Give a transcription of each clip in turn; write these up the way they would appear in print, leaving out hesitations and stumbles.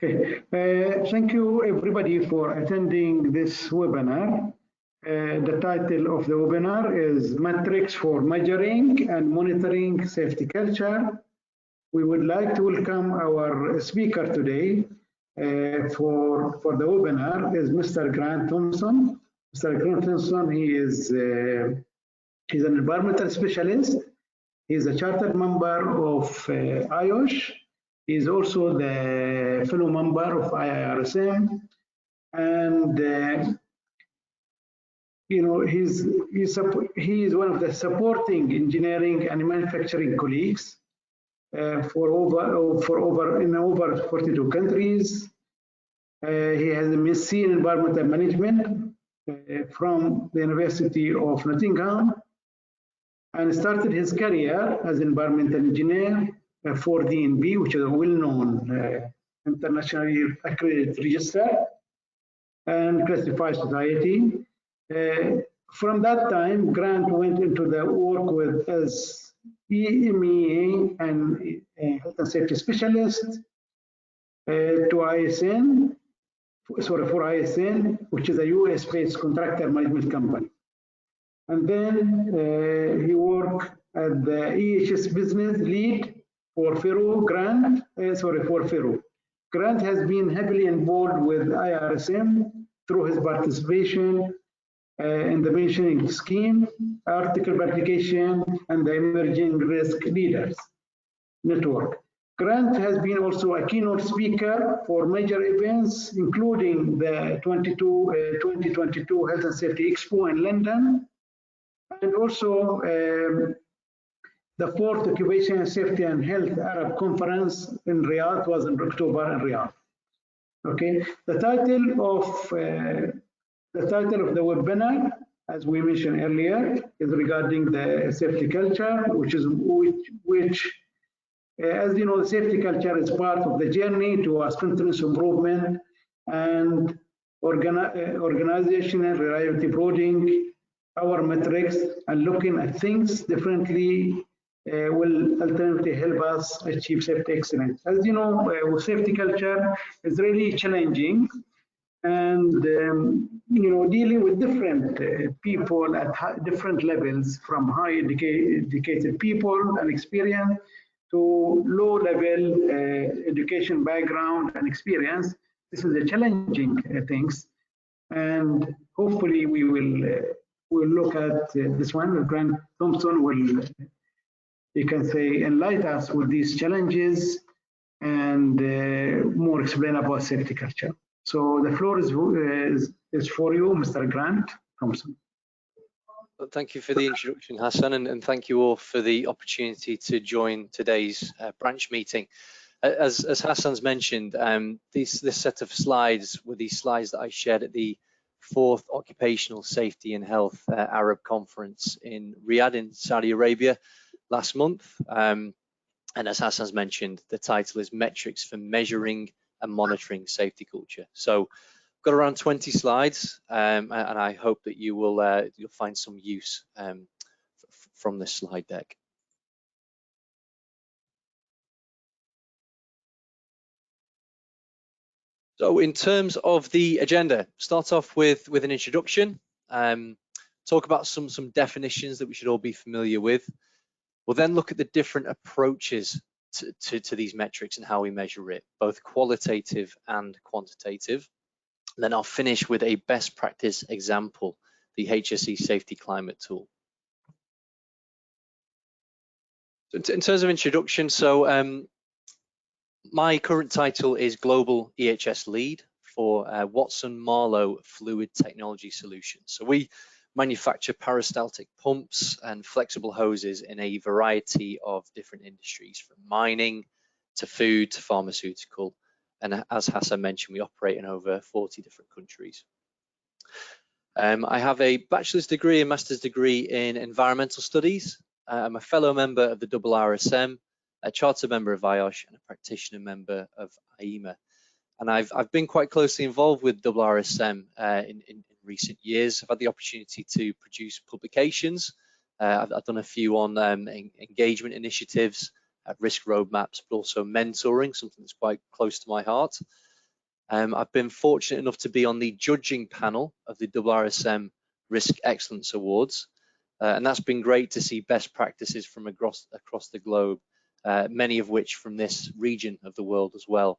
Okay, thank you everybody for attending this webinar. The title of the webinar is Metrics for Measuring and Monitoring Safety Culture. We would like to welcome our speaker today for the webinar is Mr. Grant Thompson. Mr. Grant Thompson, he's an environmental specialist. He's a chartered member of IOSH. He's also the fellow member of IIRSM, and he is one of the supporting engineering and manufacturing colleagues for over 42 countries. He has a MSc in environmental management from the University of Nottingham, and started his career as an environmental engineer for DNV, which is a well-known internationally accredited register and classified society. From that time, Grant went into the work with as EMEA and health and safety specialist for ISN, which is a US-based contractor management company. And then he worked at the EHS business lead for Fero. Grant has been heavily involved with IIRSM through his participation in the mentioning scheme, article publication, and the emerging risk leaders network. Grant has been also a keynote speaker for major events, including the 2022 Health and Safety Expo in London, and also the 4th Occupational Safety and Health Arab Conference in Riyadh was in October in Riyadh. Okay, the title of the webinar, as we mentioned earlier, is regarding the safety culture, which as you know, the safety culture is part of the journey towards continuous improvement and organizational reliability, broadening our metrics and looking at things differently will ultimately help us achieve safety excellence. As you know, safety culture is really challenging, and dealing with different people at different levels, from high educated people and experience to low level education background and experience. This is a challenging things, and hopefully we will look at this one. Grant Thompson will, you can say, enlighten us with these challenges and more explain about safety culture. So the floor is for you, Mr. Grant Thompson. Well, thank you for the introduction, Hassan, and thank you all for the opportunity to join today's branch meeting. As Hassan's mentioned, this set of slides were these slides that I shared at the 4th Occupational Safety and Health Arab Conference in Riyadh in Saudi Arabia last month. And as Hassan's mentioned, the title is Metrics for Measuring and Monitoring Safety Culture. So I've got around 20 slides, and I hope that you'll find some use from this slide deck. So in terms of the agenda, start off with an introduction, talk about some definitions that we should all be familiar with. We'll then look at the different approaches to these metrics and how we measure it, both qualitative and quantitative. And then I'll finish with a best practice example, the HSE Safety Climate Tool. So in terms of introduction, so my current title is Global EHS Lead for Watson-Marlow Fluid Technology Solutions. So we manufacture peristaltic pumps and flexible hoses in a variety of different industries, from mining to food to pharmaceutical. And as Hassan mentioned, we operate in over 40 different countries. I have a bachelor's degree and master's degree in environmental studies. I'm a fellow member of the IIRSM, a chartered member of IOSH, and a practitioner member of IEMA. And I've been quite closely involved with IIRSM in recent years. I've had the opportunity to produce publications. I've done a few on engagement initiatives, risk roadmaps, but also mentoring, something that's quite close to my heart. I've been fortunate enough to be on the judging panel of the IIRSM Risk Excellence Awards, and that's been great to see best practices from across the globe, many of which from this region of the world as well.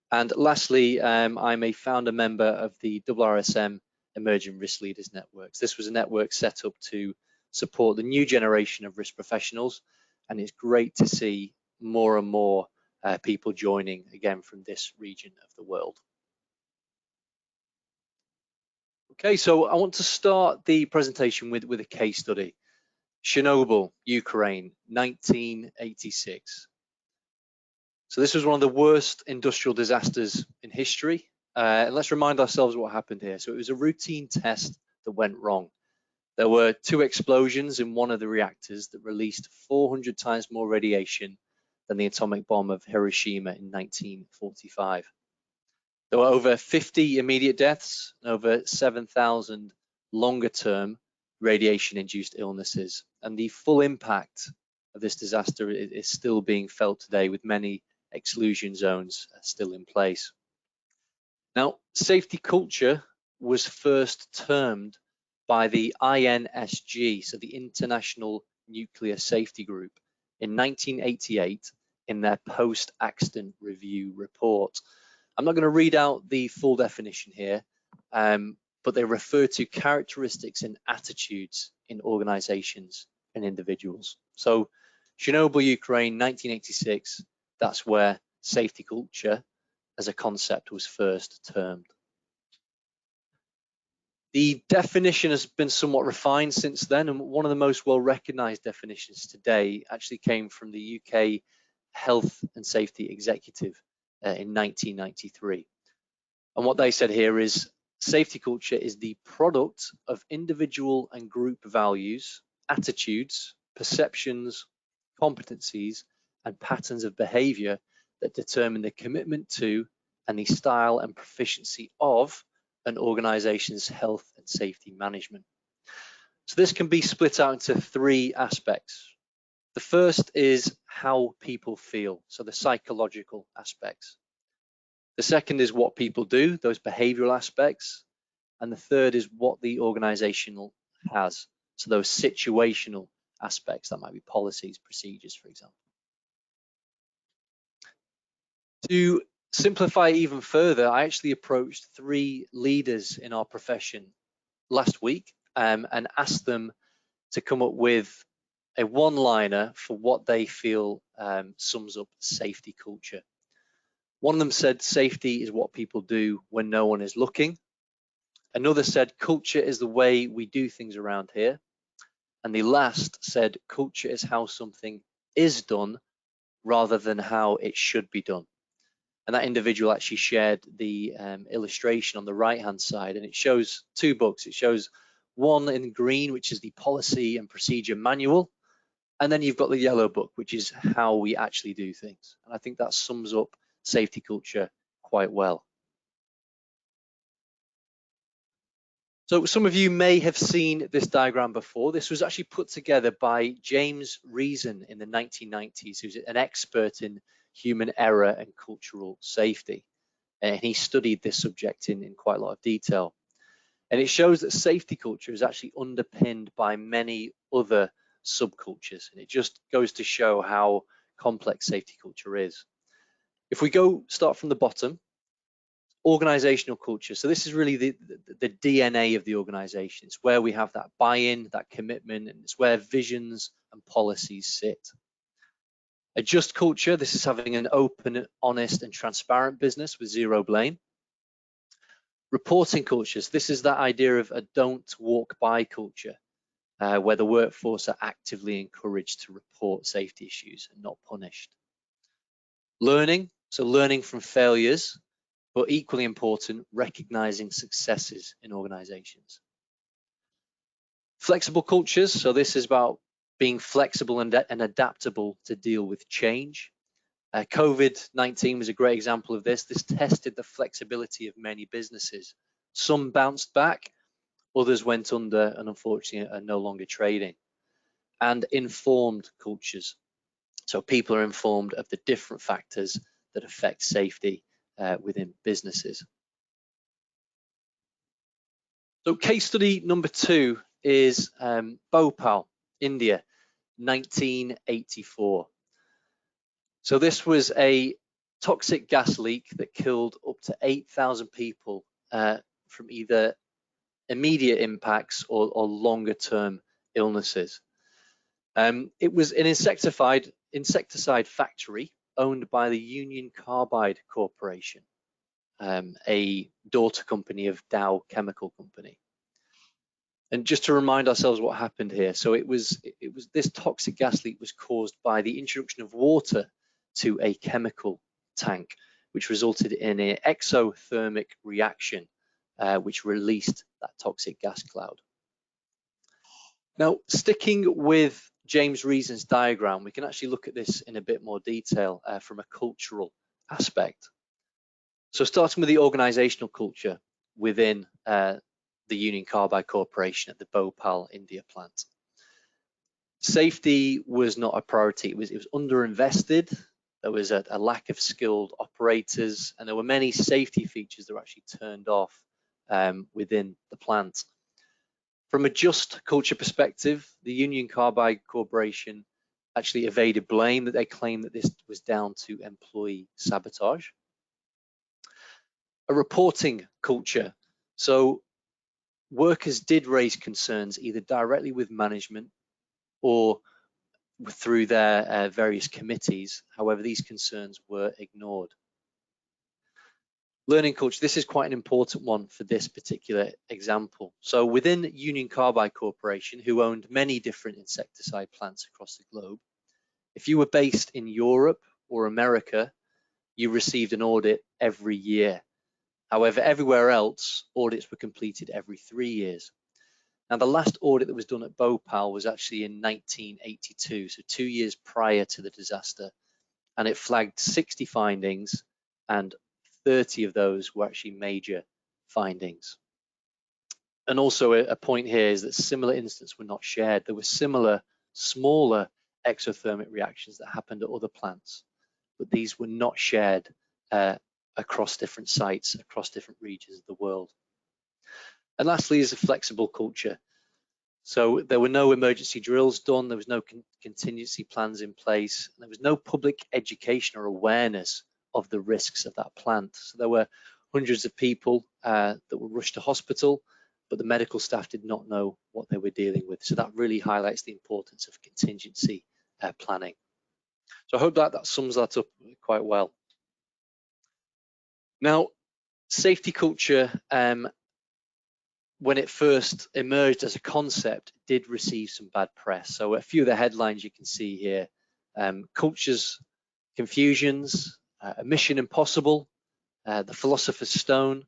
And lastly, I'm a founder member of the IIRSM Emerging Risk Leaders Networks. This was a network set up to support the new generation of risk professionals, and it's great to see more and more people joining again from this region of the world. Okay, so I want to start the presentation with a case study. Chernobyl, Ukraine, 1986. So this was one of the worst industrial disasters in history. And let's remind ourselves what happened here. So it was a routine test that went wrong. There were 2 explosions in one of the reactors that released 400 times more radiation than the atomic bomb of Hiroshima in 1945. There were over 50 immediate deaths and over 7,000 longer-term radiation-induced illnesses. And the full impact of this disaster is still being felt today, with many exclusion zones still in place. Now, safety culture was first termed by the INSG, so the International Nuclear Safety Group, in 1988 in their post-accident review report. I'm not going to read out the full definition here, but they refer to characteristics and attitudes in organizations and individuals. So Chernobyl, Ukraine, 1986, that's where safety culture as a concept was first termed. The definition has been somewhat refined since then, and one of the most well-recognized definitions today actually came from the UK Health and Safety Executive in 1993. And what they said here is safety culture is the product of individual and group values, attitudes, perceptions, competencies, and patterns of behavior that determine the commitment to and the style and proficiency of an organization's health and safety management. So this can be split out into 3 aspects. The first is how people feel, so the psychological aspects. The second is what people do, those behavioral aspects. And the third is what the organizational has, so those situational aspects, that might be policies, procedures, for example. To simplify even further, I actually approached 3 leaders in our profession last week and asked them to come up with a one-liner for what they feel sums up safety culture. One of them said safety is what people do when no one is looking. Another said culture is the way we do things around here. And the last said culture is how something is done rather than how it should be done. And that individual actually shared the illustration on the right-hand side, and it shows 2 books. It shows one in green, which is the policy and procedure manual, and then you've got the yellow book, which is how we actually do things. And I think that sums up safety culture quite well. So some of you may have seen this diagram before. This was actually put together by James Reason in the 1990s, who's an expert in human error and cultural safety. And he studied this subject in quite a lot of detail. And it shows that safety culture is actually underpinned by many other subcultures. And it just goes to show how complex safety culture is. If we start from the bottom, organizational culture. So this is really the DNA of the organization. It's where we have that buy-in, that commitment, and it's where visions and policies sit. A just culture, this is having an open, honest, and transparent business with zero blame. Reporting cultures, this is that idea of a don't walk by culture, where the workforce are actively encouraged to report safety issues and not punished. Learning, so learning from failures, but equally important, recognizing successes in organizations. Flexible cultures, so this is about being flexible and adaptable to deal with change. COVID-19 was a great example of this. This tested the flexibility of many businesses. Some bounced back, others went under and unfortunately are no longer trading. And informed cultures. So people are informed of the different factors that affect safety within businesses. So case study number 2 is Bhopal, India, 1984. So this was a toxic gas leak that killed up to 8,000 people from either immediate impacts or longer term illnesses. It was an insecticide factory owned by the Union Carbide Corporation, a daughter company of Dow Chemical Company. And just to remind ourselves what happened here, so it was this toxic gas leak was caused by the introduction of water to a chemical tank, which resulted in an exothermic reaction, which released that toxic gas cloud. Now, sticking with James Reason's diagram, we can actually look at this in a bit more detail from a cultural aspect. So starting with the organizational culture within the Union Carbide Corporation at the Bhopal, India plant. Safety was not a priority. It was underinvested. There was a lack of skilled operators, and there were many safety features that were actually turned off within the plant. From a just culture perspective, the Union Carbide Corporation actually evaded blame, that they claimed that this was down to employee sabotage. A reporting culture. So workers did raise concerns either directly with management or through their various committees. However, these concerns were ignored. Learning culture, this is quite an important one for this particular example. So within Union Carbide Corporation, who owned many different insecticide plants across the globe, if you were based in Europe or America, you received an audit every year. However, everywhere else, audits were completed every 3 years. Now, the last audit that was done at Bhopal was actually in 1982, so 2 years prior to the disaster, and it flagged 60 findings, and 30 of those were actually major findings. And also a point here is that similar incidents were not shared. There were similar, smaller exothermic reactions that happened at other plants, but these were not shared across different sites, across different regions of the world. And lastly is a flexible culture. So there were no emergency drills done, there was no contingency plans in place, and there was no public education or awareness of the risks of that plant. So there were hundreds of people that were rushed to hospital, but the medical staff did not know what they were dealing with. So that really highlights the importance of contingency planning. So I hope that sums that up quite well. Now, safety culture, when it first emerged as a concept, did receive some bad press. So a few of the headlines you can see here: cultures, confusions, a mission impossible, the philosopher's stone.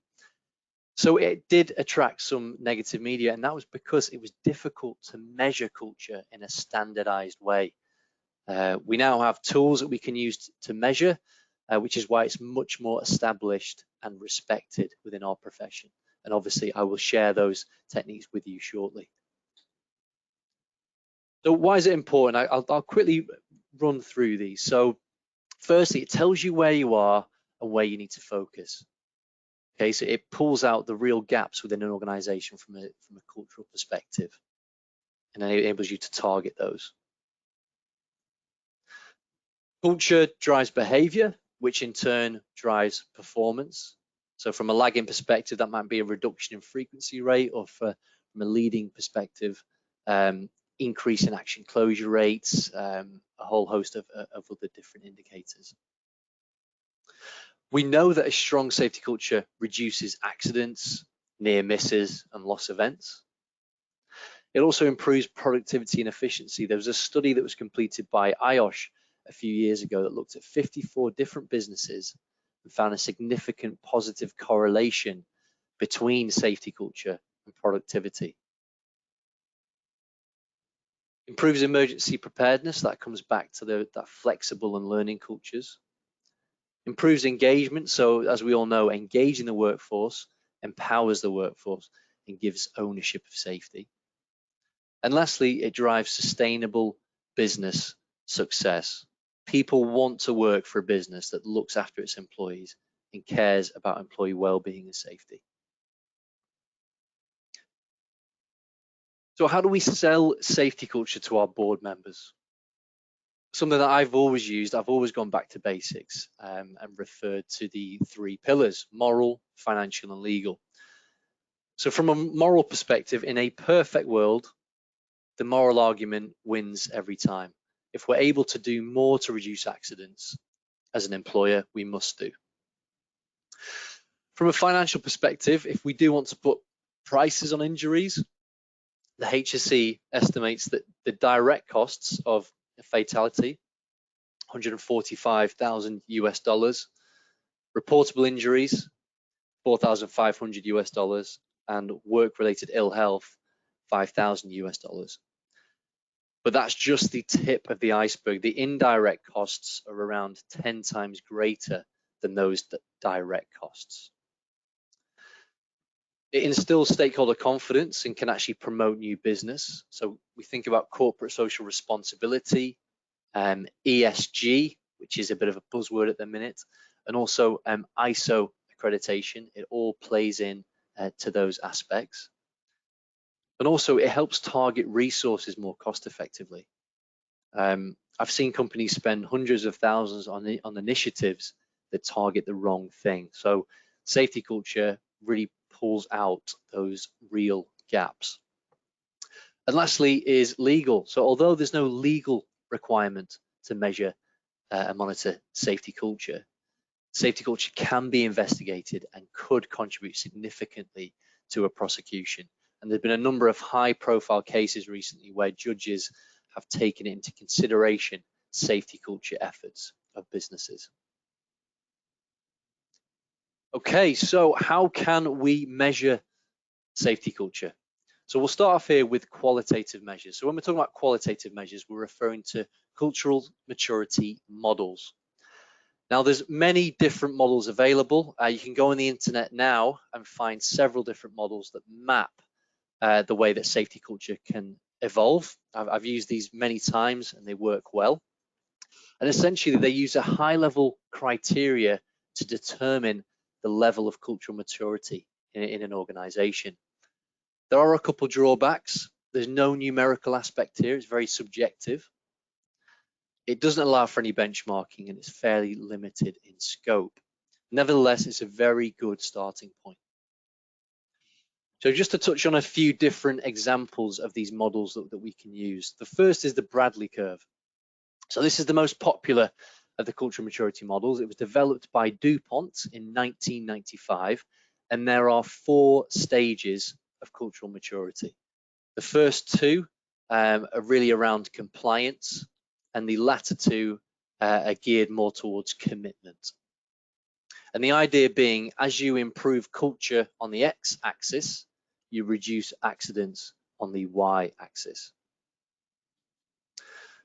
So it did attract some negative media, and that was because it was difficult to measure culture in a standardized way. We now have tools that we can use to measure, which is why it's much more established and respected within our profession. And obviously, I will share those techniques with you shortly. So why is it important? I'll quickly run through these. So firstly, it tells you where you are and where you need to focus. Okay, so it pulls out the real gaps within an organization from a cultural perspective, and enables you to target those. Culture drives behavior, which in turn drives performance. So from a lagging perspective, that might be a reduction in frequency rate, or from a leading perspective, increase in action closure rates, a whole host of other different indicators. We know that a strong safety culture reduces accidents, near misses, and loss events. It also improves productivity and efficiency. There was a study that was completed by IIRSM a few years ago that looked at 54 different businesses and found a significant positive correlation between safety culture and productivity. Improves emergency preparedness. That comes back to that flexible and learning cultures. Improves engagement. So as we all know, engaging the workforce empowers the workforce and gives ownership of safety. And lastly, it drives sustainable business success. People want to work for a business that looks after its employees and cares about employee well-being and safety. So how do we sell safety culture to our board members? Something that I've always used, I've always gone back to basics and referred to the 3 pillars: moral, financial, and legal. So from a moral perspective, in a perfect world, the moral argument wins every time. If we're able to do more to reduce accidents as an employer, we must do. From a financial perspective, if we do want to put prices on injuries, the HSE estimates that the direct costs of a fatality, $145,000 reportable injuries, $4,500 and work-related ill health, $5,000. But that's just the tip of the iceberg. The indirect costs are around 10 times greater than those direct costs. It instills stakeholder confidence and can actually promote new business. So we think about corporate social responsibility, ESG, which is a bit of a buzzword at the minute, and also ISO accreditation. It all plays in to those aspects. And also it helps target resources more cost effectively. I've seen companies spend hundreds of thousands on initiatives that target the wrong thing. So safety culture really pulls out those real gaps. And lastly is legal. So although there's no legal requirement to measure and monitor safety culture can be investigated and could contribute significantly to a prosecution. And there's been a number of high-profile cases recently where judges have taken into consideration safety culture efforts of businesses. Okay, so how can we measure safety culture? So we'll start off here with qualitative measures. So when we're talking about qualitative measures, we're referring to cultural maturity models. Now, there's many different models available. You can go on the internet now and find several different models that map the way that safety culture can evolve. I've used these many times and they work well. And essentially, they use a high-level criteria to determine the level of cultural maturity in an organization. There are a couple of drawbacks. There's no numerical aspect here. It's very subjective. It doesn't allow for any benchmarking and it's fairly limited in scope. Nevertheless, it's a very good starting point. So just to touch on a few different examples of these models that we can use. The first is the Bradley curve. So this is the most popular of the cultural maturity models. It was developed by DuPont in 1995, and there are 4 stages of cultural maturity. The first 2 are really around compliance, and the latter 2 are geared more towards commitment. And the idea being, as you improve culture on the x-axis, you reduce accidents on the y-axis.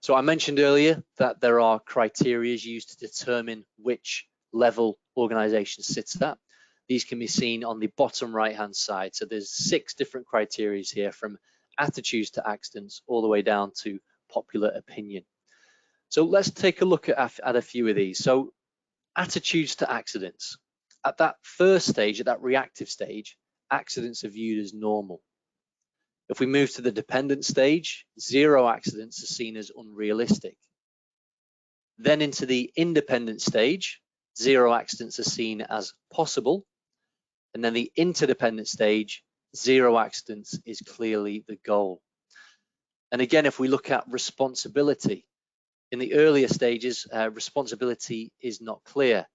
So I mentioned earlier that there are criteria used to determine which level organization sits at. These can be seen on the bottom right-hand side. So there's 6 different criteria here, from attitudes to accidents all the way down to popular opinion. So let's take a look at a few of these. So attitudes to accidents. At that first stage, at that reactive stage, accidents are viewed as normal. If we move to the dependent stage, 0 accidents are seen as unrealistic. Then into the independent stage, 0 accidents are seen as possible. And then the interdependent stage, 0 accidents is clearly the goal. And again, if we look at responsibility, in the earlier stages, responsibility is not clear.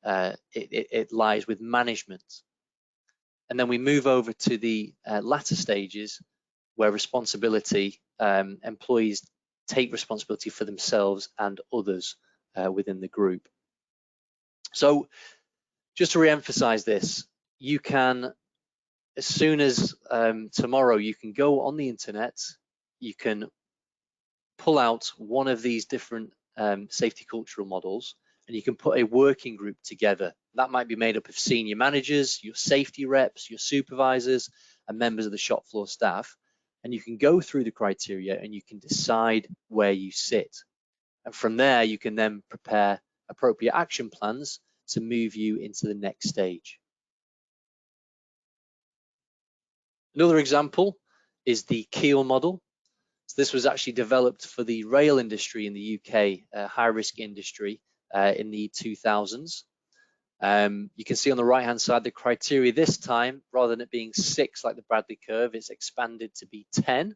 It lies with management. And then we move over to the latter stages where responsibility, employees take responsibility for themselves and others within the group. So just to re-emphasize this, you can, as soon as tomorrow, you can go on the internet, you can pull out one of these different safety cultural models, and you can put a working group together. That might be made up of senior managers, your safety reps, your supervisors, and members of the shop floor staff. And you can go through the criteria and you can decide where you sit. And from there, you can then prepare appropriate action plans to move you into the next stage. Another example is the Keel model. So this was actually developed for the rail industry in the UK, high-risk industry in the 2000s. You can see on the right-hand side the criteria this time, rather than it being 6 like the Bradley curve, it's expanded to be 10.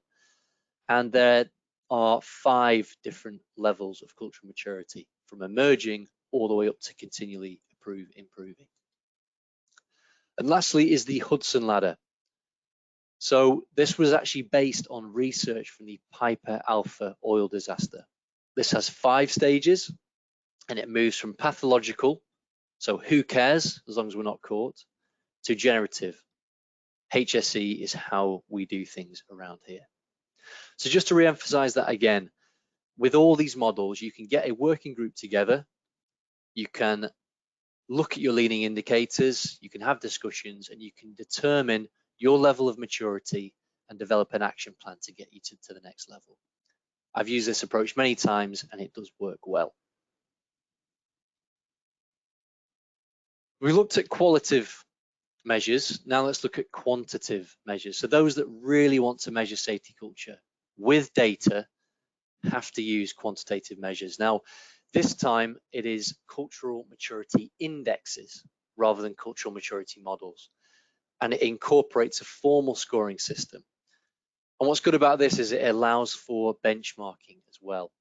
And there are 5 different levels of cultural maturity, from emerging all the way up to continually improving. And lastly is the Hudson ladder. So this was actually based on research from the Piper Alpha oil disaster. This has 5 stages, and it moves from pathological, so who cares as long as we're not caught, to generative. HSE is how we do things around here. So just to re-emphasize that again, with all these models, you can get a working group together, you can look at your leading indicators, you can have discussions, and you can determine your level of maturity and develop an action plan to get you to the next level. I've used this approach many times and it does work well. We looked at qualitative measures. Now let's look at quantitative measures. So those that really want to measure safety culture with data have to use quantitative measures. Now, this time it is cultural maturity indexes rather than cultural maturity models. And it incorporates a formal scoring system. And what's good about this is it allows for benchmarking as well.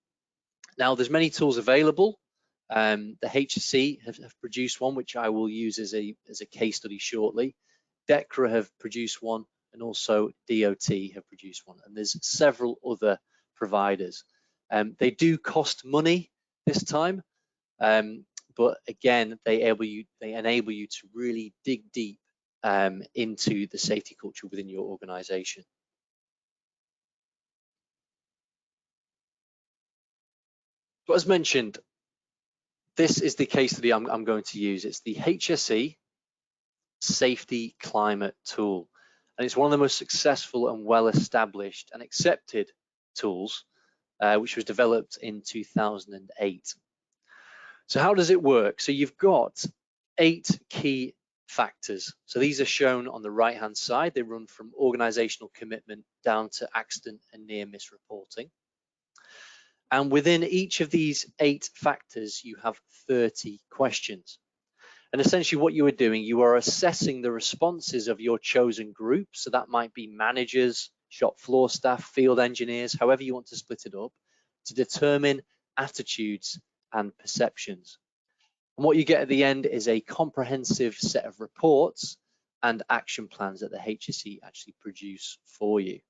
Now, there's many tools available. The HSE have produced one, which I will use as a case study shortly. DECRA have produced one, and also DOT have produced one. And there's several other providers. They do cost money this time, but again, they enable you to really dig deep into the safety culture within your organization. But as mentioned, this is the case study I'm going to use. It's the HSE Safety Climate Tool. And it's one of the most successful and well-established and accepted tools, which was developed in 2008. So how does it work? So you've got 8 key factors. So these are shown on the right-hand side. They run from organizational commitment down to accident and near-miss reporting. And within each of these 8 factors, you have 30 questions. And essentially what you are doing, you are assessing the responses of your chosen group. So that might be managers, shop floor staff, field engineers, however you want to split it up, to determine attitudes and perceptions. And what you get at the end is a comprehensive set of reports and action plans that the HSE actually produce for you.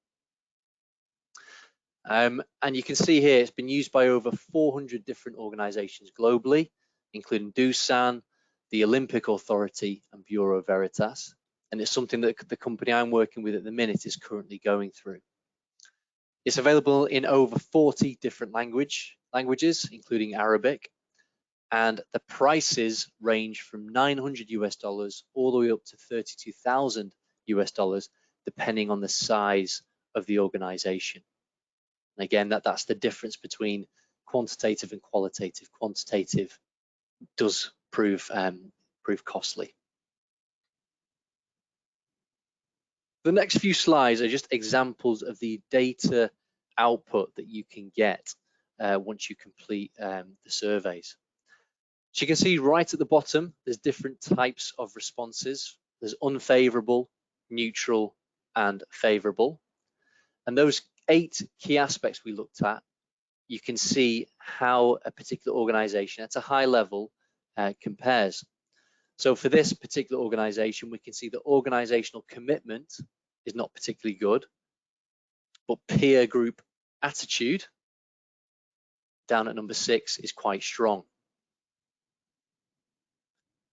And you can see here it's been used by over 400 different organizations globally, including Doosan, the Olympic Authority, and Bureau Veritas. And it's something that the company I'm working with at the minute is currently going through. It's available in over 40 different languages, including Arabic. And the prices range from $900 all the way up to $32,000, depending on the size of the organization. And again, that's the difference between quantitative and qualitative. Quantitative does prove costly. The next few slides are just examples of the data output that you can get once you complete the surveys. So you can see right at the bottom, there's different types of responses. There's unfavorable, neutral, and favorable. And those 8 key aspects we looked at, you can see how a particular organization at a high level compares. So for this particular organization, we can see that organizational commitment is not particularly good, but peer group attitude, down at number 6, is quite strong.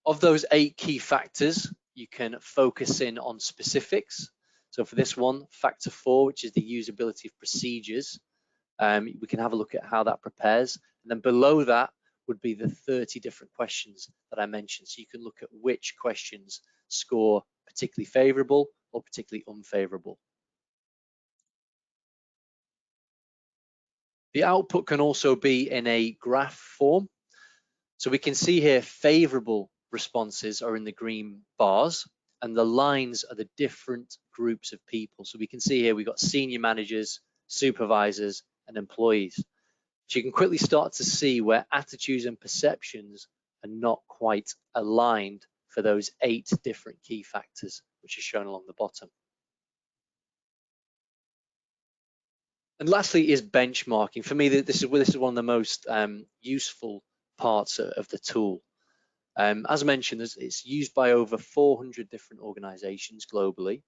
Of those 8 key factors, you can focus in on specifics. So for this one, factor 4, which is the usability of procedures, we can have a look at how that prepares. And then below that would be the 30 different questions that I mentioned. So you can look at which questions score particularly favorable or particularly unfavorable. The output can also be in a graph form. So we can see here favorable responses are in the green bars, and the lines are the different groups of people. So we can see here we've got senior managers, supervisors, and employees. So you can quickly start to see where attitudes and perceptions are not quite aligned for those 8 different key factors, which are shown along the bottom. And lastly is benchmarking. For me, this is one of the most useful parts of the tool. As mentioned, it's used by over 400 different organizations globally.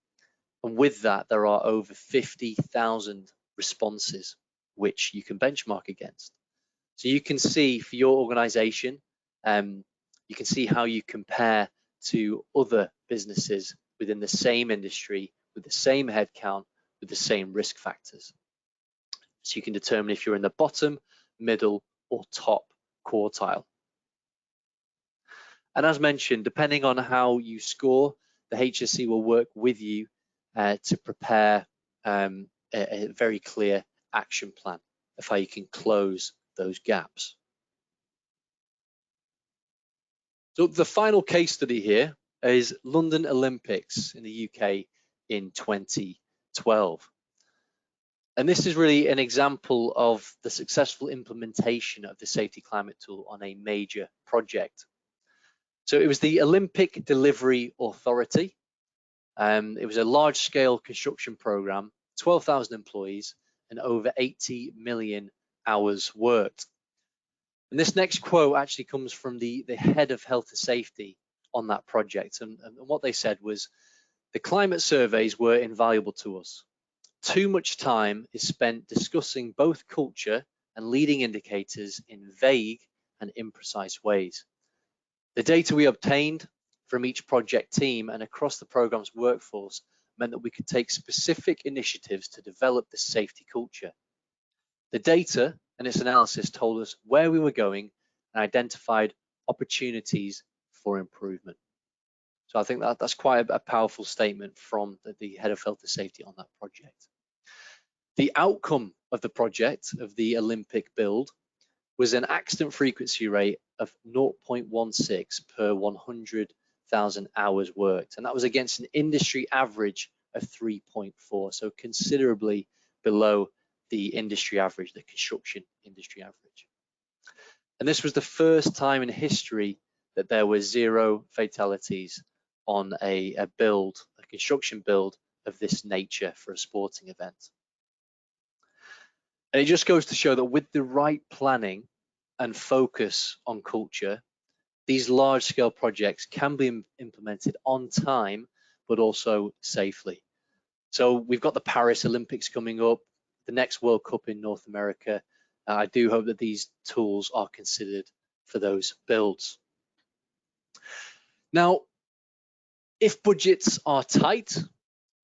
And with that, there are over 50,000 responses which you can benchmark against. So you can see for your organization, you can see how you compare to other businesses within the same industry, with the same headcount, with the same risk factors. So you can determine if you're in the bottom, middle, or top quartile. And as mentioned, depending on how you score, the HSE will work with you to prepare a very clear action plan of how you can close those gaps. So the final case study here is London Olympics in the UK in 2012. And this is really an example of the successful implementation of the Safety Climate Tool on a major project. So it was the Olympic Delivery Authority. It was a large-scale construction program, 12,000 employees, and over 80 million hours worked. And this next quote actually comes from the head of health and safety on that project. And what they said was, the climate surveys were invaluable to us. Too much time is spent discussing both culture and leading indicators in vague and imprecise ways. The data we obtained from each project team and across the program's workforce meant that we could take specific initiatives to develop the safety culture. The data and its analysis told us where we were going and identified opportunities for improvement. So I think that's quite a powerful statement from the head of health and safety on that project. The outcome of the project, of the Olympic build, was an accident frequency rate of 0.16 per 100,000 hours worked. And that was against an industry average of 3.4, so considerably below the industry average, the construction industry average. And this was the first time in history that there were 0 fatalities on a construction build of this nature for a sporting event. And it just goes to show that with the right planning and focus on culture, these large-scale projects can be implemented on time, but also safely. So we've got the Paris Olympics coming up, the next World Cup in North America. I do hope that these tools are considered for those builds. Now, if budgets are tight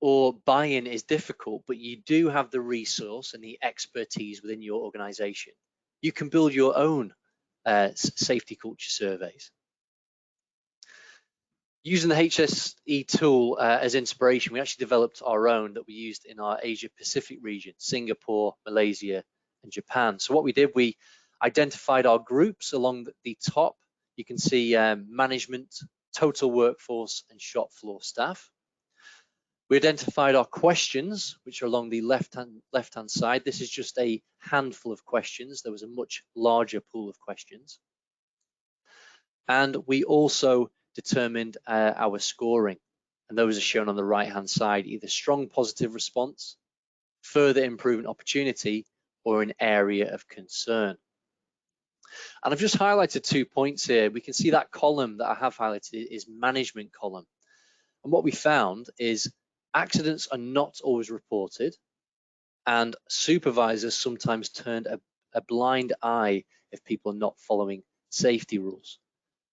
or buy-in is difficult, but you do have the resource and the expertise within your organization, you can build your own safety culture surveys. Using the HSE tool as inspiration, we actually developed our own that we used in our Asia Pacific region, Singapore, Malaysia, and Japan. So what we did, we identified our groups along the top. You can see management, total workforce, and shop floor staff. We identified our questions, which are along the left-hand side. This is just a handful of questions. There was a much larger pool of questions. And we also determined our scoring. And those are shown on the right-hand side, either strong positive response, further improvement opportunity, or an area of concern. And I've just highlighted 2 points here. We can see that column that I have highlighted is management column. And what we found is accidents are not always reported, and supervisors sometimes turn a blind eye if people are not following safety rules.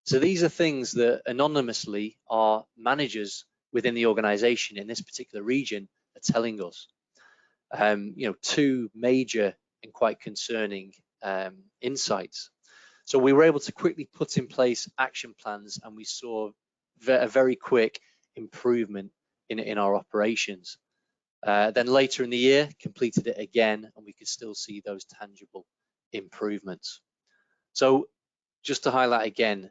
So these are things that anonymously our managers within the organization in this particular region are telling us. 2 major and quite concerning insights. So we were able to quickly put in place action plans, and we saw a very quick improvement in our operations. Then later in the year, completed it again, and we could still see those tangible improvements. So just to highlight again,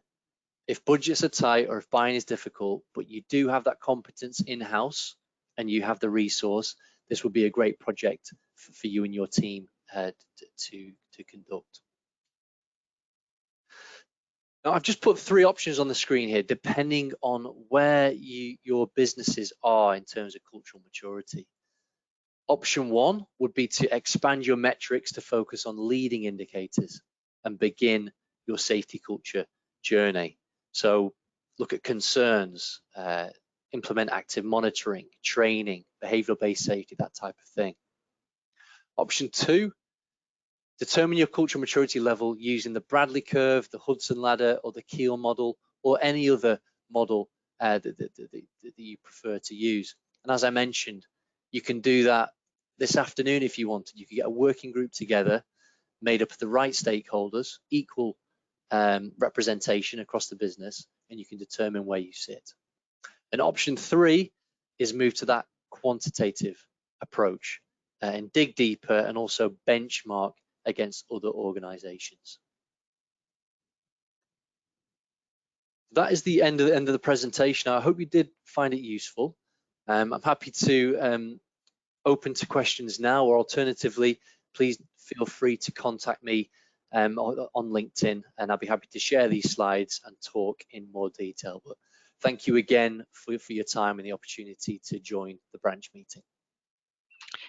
If budgets are tight or if buying is difficult, but you do have that competence in-house and you have the resource, this would be a great project for you and your team to conduct. Now, I've just put 3 options on the screen here, depending on where your businesses are in terms of cultural maturity. Option 1 would be to expand your metrics to focus on leading indicators and begin your safety culture journey. So look at concerns, implement active monitoring, training, behavioral-based safety, that type of thing. Option 2, determine your cultural maturity level using the Bradley curve, the Hudson ladder, or the Keel model, or any other model that you prefer to use. And as I mentioned, you can do that this afternoon if you wanted. You can get a working group together made up of the right stakeholders, equal representation across the business, and you can determine where you sit. And option 3 is move to that quantitative approach and dig deeper and also benchmark against other organizations. That is the end of the presentation. I hope you did find it useful. I'm happy to open to questions now, or alternatively, please feel free to contact me on LinkedIn, and I'll be happy to share these slides and talk in more detail. But thank you again for your time and the opportunity to join the branch meeting.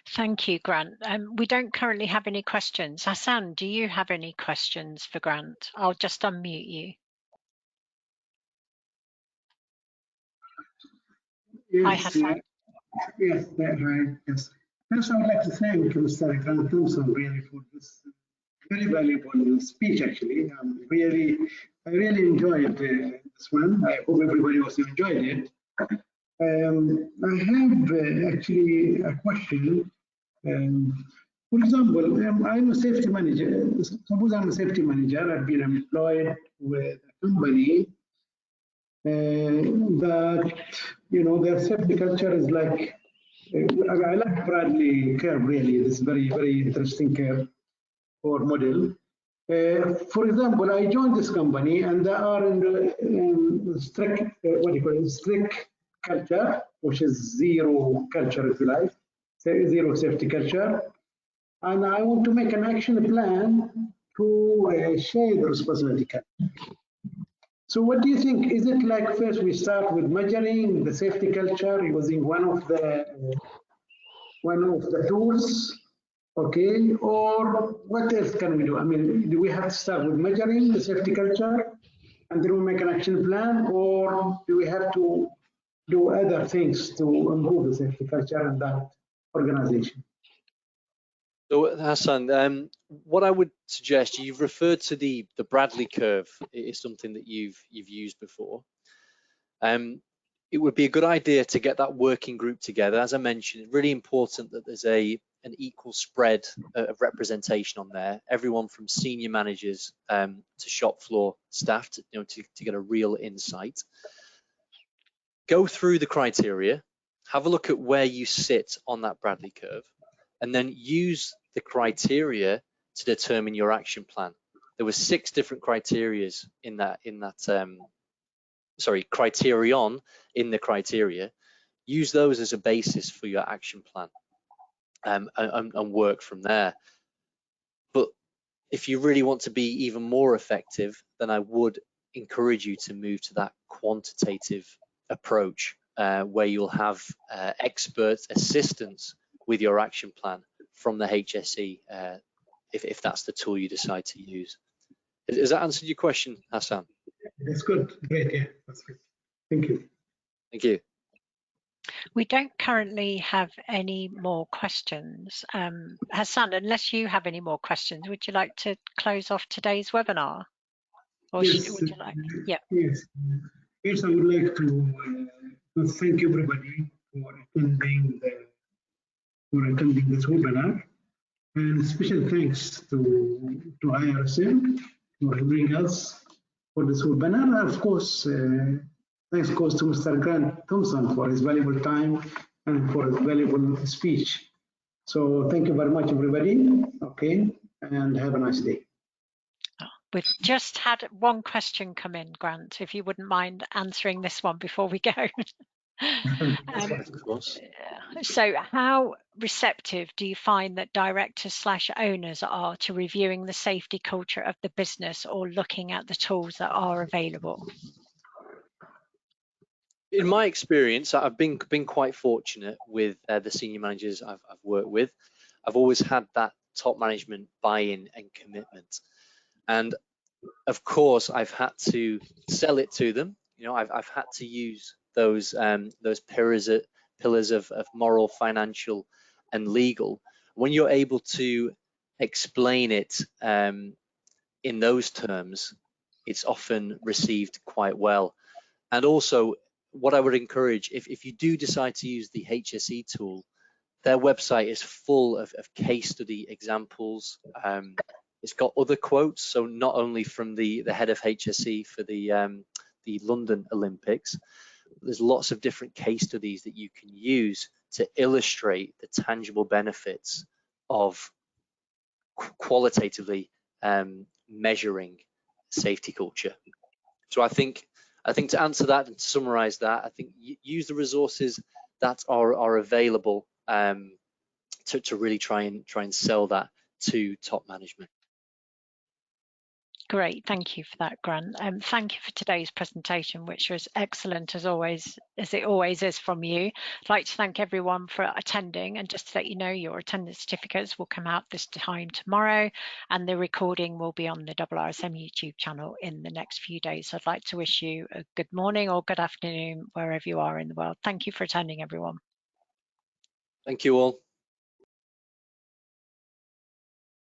Thank you, Grant. We don't currently have any questions. Hassan, do you have any questions for Grant? I'll just unmute you. Yes, Hi, Hassan. Yes, hi. Yes. First, I would like to thank Mr. Grant Thompson really for this very valuable speech. Actually, I really enjoyed this one. I hope everybody also enjoyed it. I have actually a question. For example, I'm a safety manager. Suppose I'm a safety manager. I've been employed with a company that, you know, their safety culture is like, I like Bradley curve really. This very, very interesting curve or model. For example, I joined this company and they are in the strict, what do you call it, strict culture, which is zero culture, if you like, zero safety culture. And I want to make an action plan to share the responsibility culture. So what do you think? Is it like first we start with measuring the safety culture using one of the tools, okay? Or what else can we do? I mean, do we have to start with measuring the safety culture and then we make an action plan, or do we have to do other things to improve the safety culture in that organization? So Hassan, what I would suggest, you've referred to the Bradley curve. It is something that you've used before. It would be a good idea to get that working group together. As I mentioned, it's really important that there's an equal spread of representation on there. Everyone from senior managers to shop floor staff to get a real insight. Go through the criteria, have a look at where you sit on that Bradley curve, and then use the criteria to determine your action plan. There were 6 different criterias criterion in the criteria. Use those as a basis for your action plan and work from there. But if you really want to be even more effective, then I would encourage you to move to that quantitative approach where you'll have expert assistance with your action plan from the HSE if that's the tool you decide to use. Has that answered your question, Hassan? That's good. Great. Yeah, that's good. Thank you. Thank you. We don't currently have any more questions. Hassan, unless you have any more questions, would you like to close off today's webinar? Or yes, would you like? Yeah. Yes. Yes, I would like to thank everybody for attending this webinar, and special thanks to IIRSM for helping us for this webinar. And of course, thanks goes to Mr. Grant Thompson for his valuable time and for his valuable speech. So thank you very much, everybody. Okay, and have a nice day. We've just had one question come in, Grant, if you wouldn't mind answering this one before we go. Of course. So how receptive do you find that directors/owners are to reviewing the safety culture of the business or looking at the tools that are available? In my experience, I've been quite fortunate with the senior managers I've worked with. I've always had that top management buy-in and commitment. And of course, I've had to sell it to them. You know, I've had to use those pillars of moral, financial, and legal. When you're able to explain it in those terms, it's often received quite well. And also, what I would encourage, if you do decide to use the HSE tool, their website is full of case study examples. It's got other quotes, so not only from the head of HSE for the London Olympics, there's lots of different case studies that you can use to illustrate the tangible benefits of qualitatively measuring safety culture. So I think to answer that and to summarize that, I think use the resources that are available to really try and sell that to top management. Great, thank you for that, Grant. Thank you for today's presentation, which was excellent as always, as it always is from you. I'd like to thank everyone for attending, and just to let you know, your attendance certificates will come out this time tomorrow, and the recording will be on the IIRSM YouTube channel in the next few days. So I'd like to wish you a good morning or good afternoon, wherever you are in the world. Thank you for attending, everyone. Thank you all.